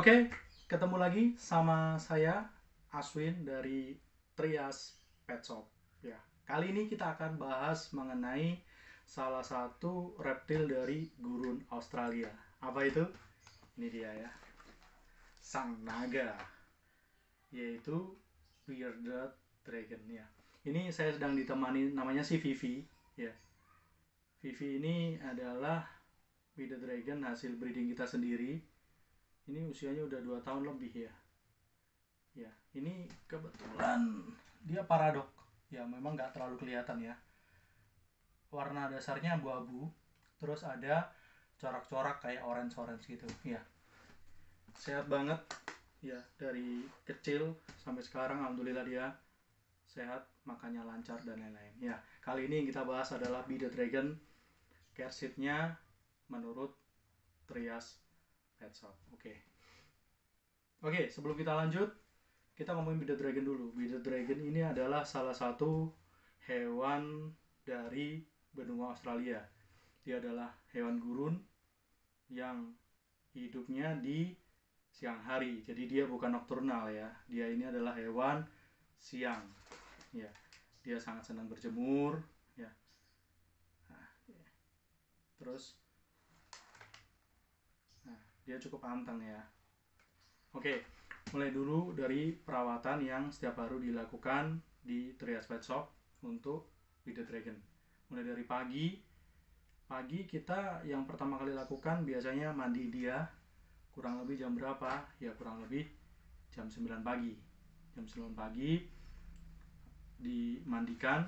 Oke, ketemu lagi sama saya Aswin dari Trias Pet Shop. Ya, kali ini kita akan bahas mengenai salah satu reptil dari gurun Australia. Apa itu? Ini dia ya, sang naga, yaitu bearded dragon ya. Ini saya sedang ditemani, namanya si Vivi ya. Vivi ini adalah bearded dragon hasil breeding kita sendiri. Ini usianya udah 2 tahun lebih ya. Ya, ini kebetulan dia paradok. Ya, memang nggak terlalu kelihatan ya. Warna dasarnya abu-abu, terus ada corak-corak kayak orange-orange gitu. Ya, sehat banget. Ya, dari kecil sampai sekarang alhamdulillah dia sehat, makannya lancar dan lain-lain. Ya, kali ini yang kita bahas adalah bearded dragon care seat-nya menurut Trias Pet Shop. Oke. Oke, sebelum kita lanjut, kita ngomongin bearded dragon dulu. Bearded dragon ini adalah salah satu hewan dari benua Australia. Dia adalah hewan gurun yang hidupnya di siang hari. Jadi dia bukan nokturnal ya. Dia ini adalah hewan siang. Ya. Dia sangat senang berjemur ya. Nah, terus dia cukup anteng ya. Oke, mulai dulu dari perawatan yang setiap hari dilakukan di Trias Pet Shop untuk bearded dragon. Mulai dari pagi kita yang pertama kali lakukan biasanya mandi dia. Kurang lebih jam berapa? Ya kurang lebih jam 9 pagi. Jam 9 pagi dimandikan.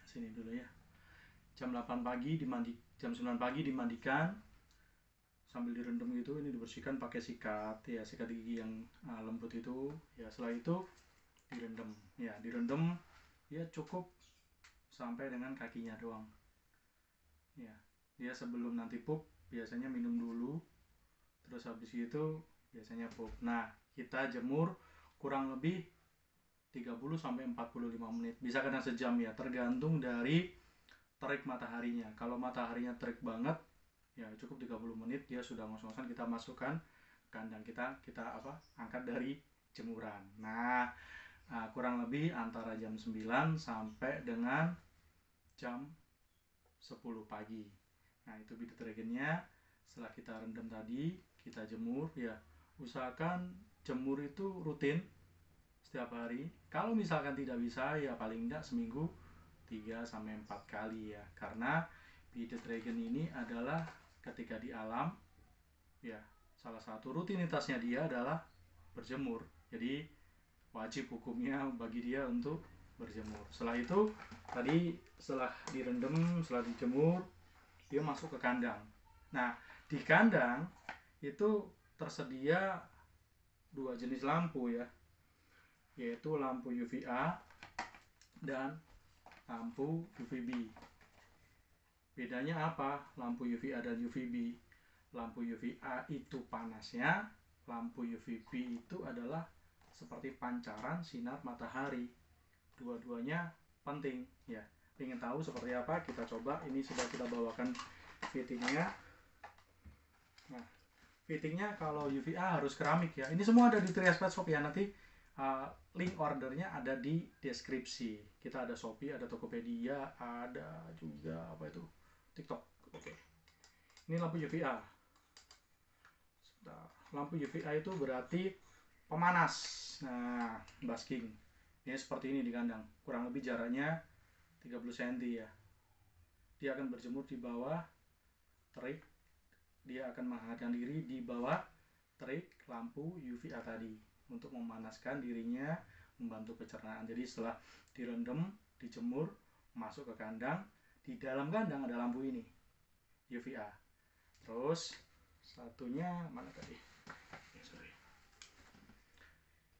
Sini dulu ya. Jam 8 pagi jam 9 pagi dimandikan sambil direndam gitu. Ini dibersihkan pakai sikat ya, sikat gigi yang lembut itu ya. Setelah itu direndam ya, cukup sampai dengan kakinya doang ya. Dia sebelum nanti pup biasanya minum dulu, terus habis itu biasanya pup. Nah, kita jemur kurang lebih 30 sampai 45 menit, bisa kadang sejam ya, tergantung dari terik mataharinya. Kalau mataharinya terik banget ya cukup 30 menit, dia sudah ngos-ngosan, kita masukkan kandang kita angkat dari jemuran. Nah, kurang lebih antara jam 9 sampai dengan jam 10 pagi. Nah, itu bearded dragonnya. Setelah kita rendam tadi, kita jemur ya. Usahakan jemur itu rutin setiap hari. Kalau misalkan tidak bisa ya paling tidak seminggu 3 sampai 4 kali ya. Karena bearded dragon ini adalah ketika di alam ya, salah satu rutinitasnya dia adalah berjemur. Jadi wajib hukumnya bagi dia untuk berjemur. Setelah itu tadi setelah direndam, setelah dijemur, dia masuk ke kandang. Nah, di kandang itu tersedia 2 jenis lampu ya, yaitu lampu UVA dan lampu UVB. Bedanya apa lampu UVA dan UVB? Lampu UVA itu panasnya, lampu UVB itu adalah seperti pancaran sinar matahari. Dua-duanya penting ya. Ingin tahu seperti apa? Kita coba. Ini sudah kita bawakan fittingnya. Nah, fittingnya kalau UVA harus keramik ya. Ini semua ada di Trias Pet Shop ya. Nanti link ordernya ada di deskripsi. Kita ada Shopee, ada Tokopedia, ada juga apa itu, TikTok. Oke. Ini lampu UVA. Lampu UVA itu berarti pemanas. Nah, basking. Ini seperti ini di kandang. Kurang lebih jaraknya 30 cm ya. Dia akan berjemur di bawah terik. Dia akan menghangatkan diri di bawah terik lampu UVA tadi untuk memanaskan dirinya, membantu pencernaan. Jadi setelah direndam, dijemur, masuk ke kandang, di dalam kandang ada lampu ini UVA. Terus satunya mana tadi?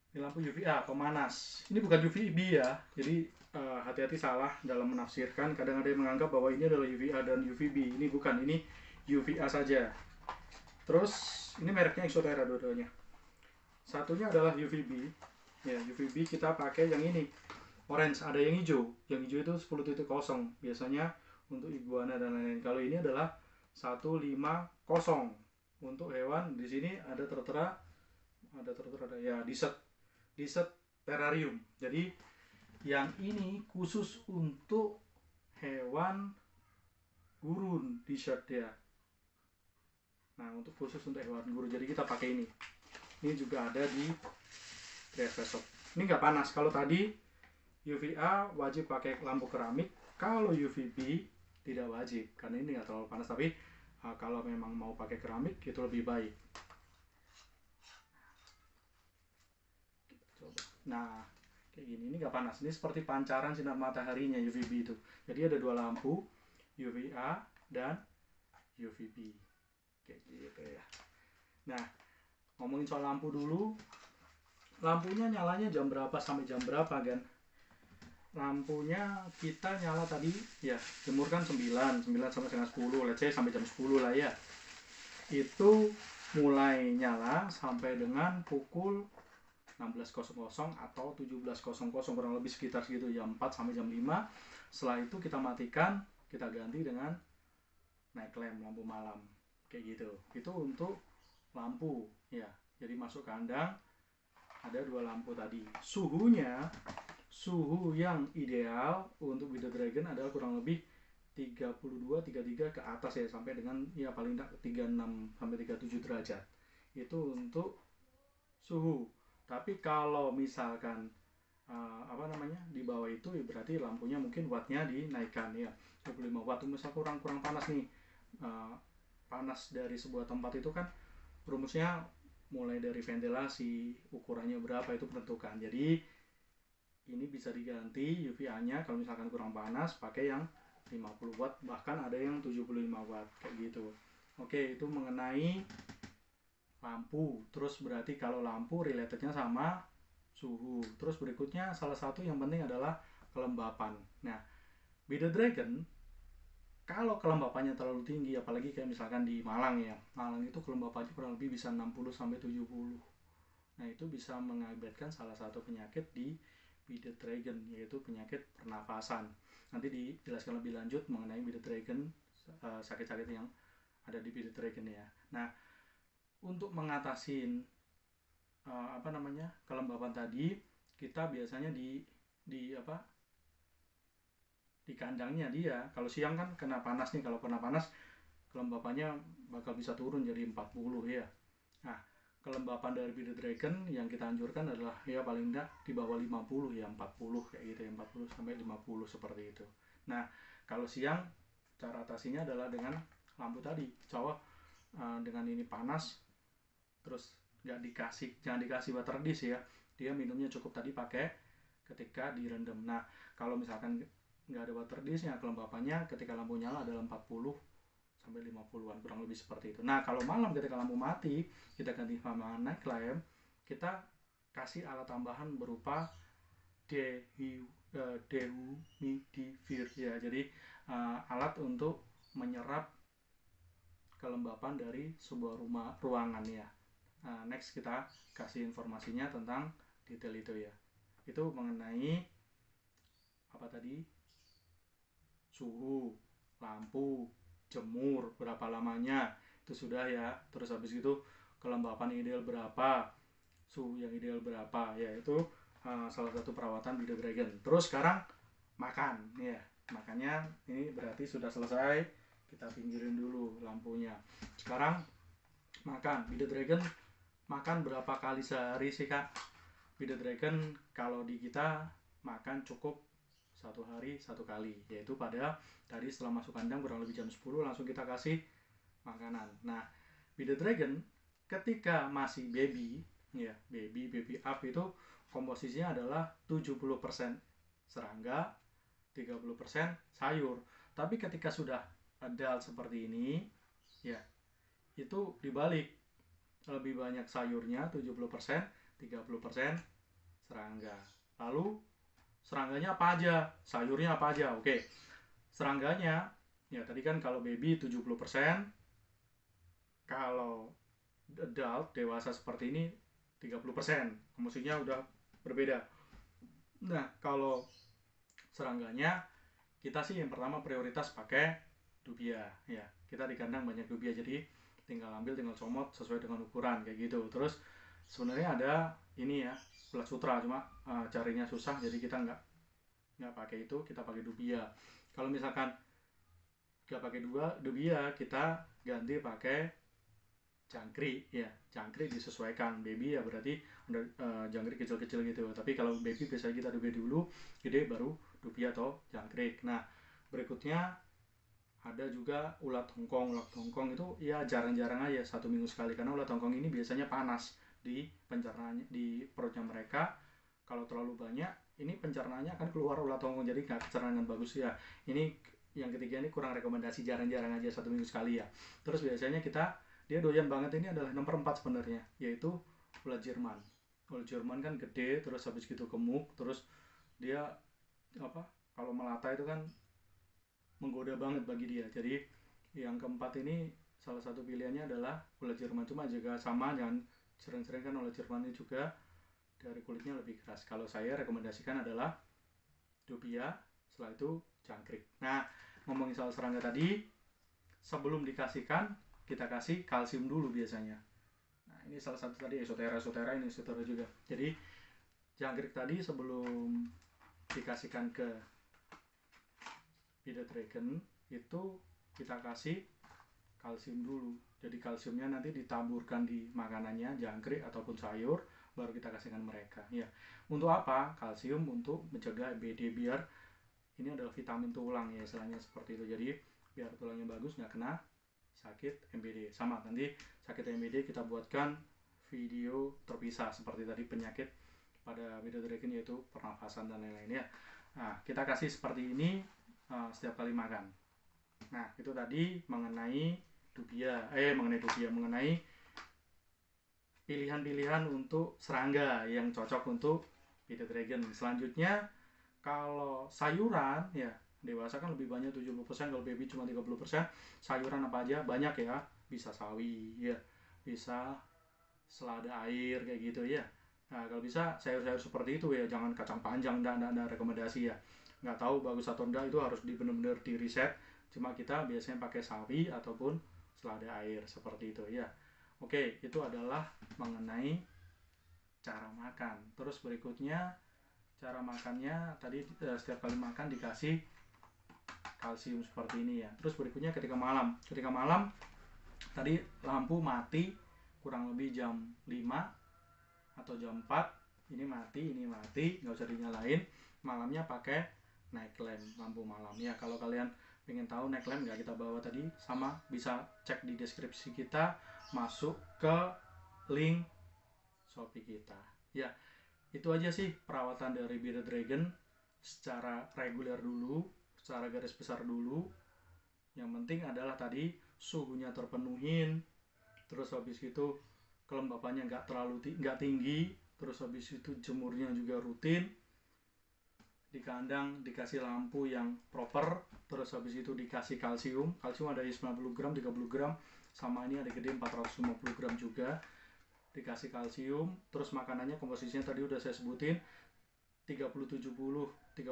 Ini lampu UVA pemanas. Ini bukan UVB ya. Jadi hati-hati salah dalam menafsirkan. Kadang ada yang menganggap bahwa ini adalah UVA dan UVB. Ini bukan, ini UVA saja. Terus ini mereknya Exotera dua-duanya. Satunya adalah UVB. Ya, UVB kita pakai yang ini. Orange, ada yang hijau. Yang hijau itu 10.0 biasanya untuk iguana dan lain-lain. Kalau ini adalah 150 untuk hewan. Di sini ada tertera ada teratur ada ya, Desert terrarium. Jadi yang ini khusus untuk hewan gurun, Desert ya. Nah, untuk khusus untuk hewan gurun, jadi kita pakai ini. Ini juga ada di Create Shop. Ini nggak panas. Kalau tadi UVA wajib pakai lampu keramik, kalau UVB tidak wajib karena ini nggak terlalu panas. Tapi kalau memang mau pakai keramik itu lebih baik. Coba. Nah, kayak gini, ini nggak panas. Ini seperti pancaran sinar mataharinya UVB itu. Jadi ada dua lampu, UVA dan UVB. Kayak gitu ya. Nah, ngomongin soal lampu dulu. Lampunya nyalanya jam berapa sampai jam berapa kan? Lampunya kita nyala tadi ya, jemur kan 9 sampai setengah 10, let's say sampai jam 10 lah ya. Itu mulai nyala sampai dengan pukul 16.00 atau 17.00, kurang lebih sekitar segitu, jam 4 sampai jam 5. Setelah itu kita matikan, kita ganti dengan night lamp, lampu malam kayak gitu. Itu untuk lampu ya. Jadi masuk kandang ada dua lampu tadi. Suhu yang ideal untuk Bearded Dragon adalah kurang lebih 32-33 ke atas ya, sampai dengan ya paling tidak 36 sampai 37 derajat. Itu untuk suhu. Tapi kalau misalkan di bawah itu ya berarti lampunya mungkin wattnya dinaikkan ya, 25 watt. Misal kurang panas nih, panas dari sebuah tempat itu kan rumusnya mulai dari ventilasi, ukurannya berapa itu menentukan. Jadi ini bisa diganti UVA-nya kalau misalkan kurang panas pakai yang 50 watt, bahkan ada yang 75 watt kayak gitu. Oke, itu mengenai lampu. Terus berarti kalau lampu relatednya sama suhu. Terus berikutnya salah satu yang penting adalah kelembapan. Nah, Bearded Dragon kalau kelembapannya terlalu tinggi, apalagi kayak misalkan di Malang ya, Malang itu kelembapannya kurang lebih bisa 60 sampai 70. Nah, itu bisa mengakibatkan salah satu penyakit di Bearded Dragon, yaitu penyakit pernafasan. Nanti dijelaskan lebih lanjut mengenai Bearded Dragon, sakit-sakit yang ada di Bearded Dragon ya. Nah, untuk mengatasi kelembapan tadi, kita biasanya di kandangnya dia. Kalau siang kan kena panas nih, kalau kena panas kelembapannya bakal bisa turun jadi 40 ya. Nah, kelembapan dari Bearded Dragon yang kita anjurkan adalah ya paling enggak di bawah 50 ya, 40 kayak gitu ya, 40 sampai 50 seperti itu. Nah, kalau siang cara atasinya adalah dengan lampu tadi. Cowok dengan ini panas terus jangan dikasih water dish ya. Dia minumnya cukup tadi pakai ketika direndam. Nah, kalau misalkan nggak ada water dish-nya, kelembapannya ketika lampu nyala adalah 40 sampai 50-an, kurang lebih seperti itu. Nah, kalau malam ketika lampu mati, kita ganti sama night lamp, kita kasih alat tambahan berupa dehumidifier ya. Jadi alat untuk menyerap kelembapan dari sebuah ruangan ya. Next kita kasih informasinya tentang detail itu ya. Itu mengenai apa tadi? Suhu, lampu, jemur, berapa lamanya, itu sudah ya. Terus habis itu kelembapan ideal berapa, suhu yang ideal berapa ya, itu salah satu perawatan Bearded Dragon. Terus sekarang makan ya. Makannya ini berarti sudah selesai, kita pinggirin dulu lampunya. Sekarang makan. Bearded Dragon makan berapa kali sehari sih kak? Bearded Dragon kalau di kita makan cukup satu hari satu kali, yaitu pada tadi setelah masuk kandang kurang lebih jam 10 langsung kita kasih makanan. Nah, Bearded Dragon ketika masih baby ya, baby up itu komposisinya adalah 70% serangga, 30% sayur. Tapi ketika sudah adult seperti ini ya, itu dibalik, lebih banyak sayurnya 70%, 30% serangga. Lalu serangganya apa aja, sayurnya apa aja. Oke, serangganya ya tadi kan kalau baby 70%, kalau adult dewasa seperti ini 30%, komposisinya udah berbeda. Nah, kalau serangganya kita sih yang pertama prioritas pakai dubia ya. Kita di kandang banyak dubia, jadi tinggal ambil, tinggal comot sesuai dengan ukuran kayak gitu. Terus sebenarnya ada ini ya, Blood Sutra, cuma carinya susah, jadi kita nggak pakai itu, kita pakai Dubia. Kalau misalkan nggak pakai Dubia, kita ganti pakai jangkrik ya. Jangkrik disesuaikan, baby ya berarti jangkrik kecil-kecil gitu, tapi kalau baby biasanya kita Dubia dulu, gede baru Dubia atau jangkrik. Nah, berikutnya ada juga ulat hongkong. Ulat hongkong itu ya jarang-jarang aja, 1 minggu sekali, karena ulat hongkong ini biasanya panas di pencernaannya, di perutnya mereka. Kalau terlalu banyak, ini pencernaannya akan keluar ulat hongkong, jadi nggak pencernaan bagus ya. Ini yang ketiga, ini kurang rekomendasi, jarang-jarang aja, 1 minggu sekali ya. Terus biasanya dia doyan banget, ini adalah nomor 4 sebenarnya, yaitu ulat Jerman. Ulat Jerman kan gede, terus habis gitu gemuk, terus dia apa, kalau melata itu kan menggoda banget bagi dia. Jadi yang keempat ini salah satu pilihannya adalah ulat Jerman, cuma juga sama, jangan sering-sering, kan ulat Jerman ini juga dari kulitnya lebih keras. Kalau saya rekomendasikan adalah Dubia, setelah itu jangkrik. Nah, ngomongin soal serangga tadi, sebelum dikasihkan kita kasih kalsium dulu biasanya. Nah, ini salah satu tadi Exothera, ini Exothera juga. Jadi jangkrik tadi sebelum dikasihkan ke Bearded Dragon itu kita kasih kalsium dulu. Jadi kalsiumnya nanti ditaburkan di makanannya, jangkrik ataupun sayur, baru kita kasihkan mereka ya. Untuk apa? Kalsium untuk mencegah MBD, biar ini adalah vitamin tulang ya, istilahnya seperti itu. Jadi biar tulangnya bagus, nggak kena sakit MBD. Sama, nanti sakit MBD kita buatkan video terpisah seperti tadi penyakit pada Bearded Dragon, yaitu pernafasan dan lain-lain ya. Nah, kita kasih seperti ini setiap kali makan. Nah, itu tadi mengenai mengenai pilihan-pilihan untuk serangga yang cocok untuk Bearded Dragon. Selanjutnya, kalau sayuran ya, dewasa kan lebih banyak 70%, kalau baby cuma 30%. Sayuran apa aja banyak ya, bisa sawi ya, bisa selada air kayak gitu ya. Nah, kalau bisa sayur-sayur seperti itu ya, jangan kacang panjang, enggak rekomendasi ya. Nggak tahu bagus atau enggak, itu harus benar-benar di riset. Cuma kita biasanya pakai sawi ataupun selada air seperti itu ya. Oke, itu adalah mengenai cara makan. Terus berikutnya, cara makannya tadi setiap kali makan dikasih kalsium seperti ini ya. Terus berikutnya ketika malam tadi lampu mati kurang lebih jam 5 atau jam 4, ini mati, nggak usah dinyalain. Malamnya pakai night lamp, lampu malam ya. Kalau kalian pengen tahu night lamp, nggak kita bawa tadi, sama bisa cek di deskripsi kita, masuk ke link Shopee kita ya. Itu aja sih perawatan dari Bearded Dragon secara reguler dulu, secara garis besar dulu. Yang penting adalah tadi suhunya terpenuhin, terus habis itu kelembapannya nggak tinggi, terus habis itu jemurnya juga rutin, di kandang dikasih lampu yang proper, terus habis itu dikasih kalsium ada 90 gram, 30 gram, sama ini ada gede 450 gram juga, dikasih kalsium. Terus makanannya komposisinya tadi udah saya sebutin, 30-70, 30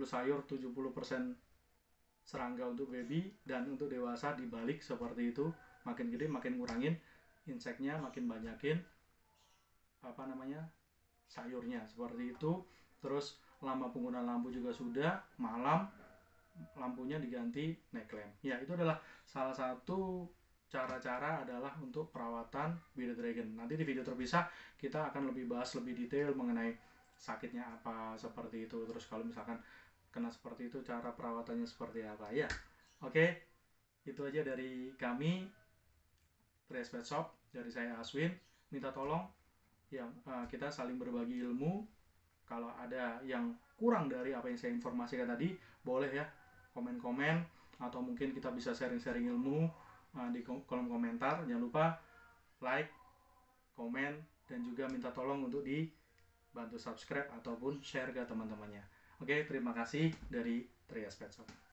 sayur, 70% serangga untuk baby, dan untuk dewasa dibalik seperti itu. Makin gede makin ngurangin inseknya, makin banyakin sayurnya seperti itu. Terus lama penggunaan lampu juga sudah, malam lampunya diganti night lamp ya. Itu adalah salah satu cara-cara adalah untuk perawatan Bearded Dragon. Nanti di video terpisah kita akan lebih bahas lebih detail mengenai sakitnya apa seperti itu. Terus kalau misalkan kena seperti itu, cara perawatannya seperti apa ya. Oke, itu aja dari kami Trias Pet Shop, dari saya Aswin. Minta tolong yang kita saling berbagi ilmu. Kalau ada yang kurang dari apa yang saya informasikan tadi, boleh ya komen-komen, atau mungkin kita bisa sharing-sharing ilmu di kolom komentar. Jangan lupa like, komen, dan juga minta tolong untuk dibantu subscribe ataupun share ke teman-temannya. Oke, terima kasih dari Trias Pet Shop.